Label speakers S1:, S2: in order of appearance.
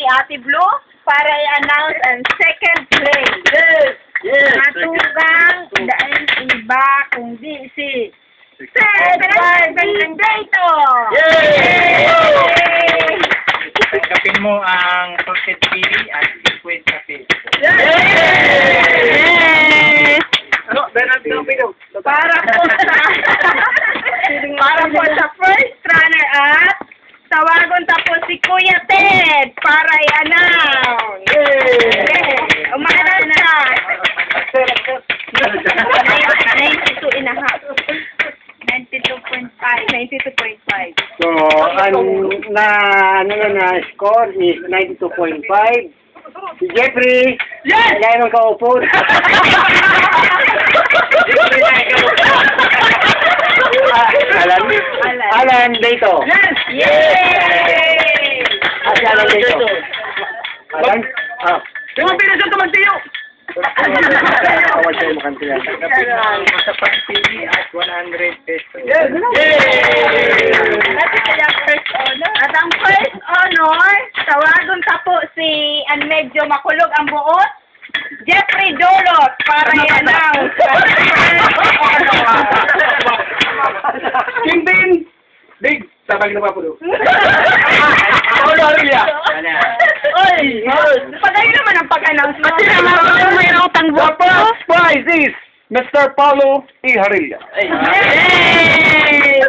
S1: Ate Blue para i-announce ang second place.
S2: Yes!
S1: Matugang dahil iba kundi si Benedicto!
S2: Yay!
S3: Kapin mo ang salted pili at 50 pesos.
S1: Yay! Para po sa first runner-up, tawagon tapos si Kuya Ted para i-announce. Umanaw na. 92 and a half. 92.5. 92.5.
S2: So, na score is 92.5. Si Jeffrey,
S1: Yes!
S2: kaya nang kaupo. Alan dito.
S1: Yes! Yay!
S2: At Alan dito. Alan? Ah.
S3: Yung pinasyon ka magtiyo!
S2: Awal sa'yo makantiyan.
S3: Kapin mo sa pagpili at 100 pesos.
S2: Yay!
S1: At ang first honor, tawagon ka po si, ang medyo makulog ang buot, Jeffrey Dolot para i-announce.
S3: Kimbin! Big! Tabag na pa po doon.
S2: Paulo Aurelia.
S1: Oy! Pagayon naman ang pag-announce mo. Mayroong
S2: The first prize is Mr. Paulo E. Harilla.
S1: Yay!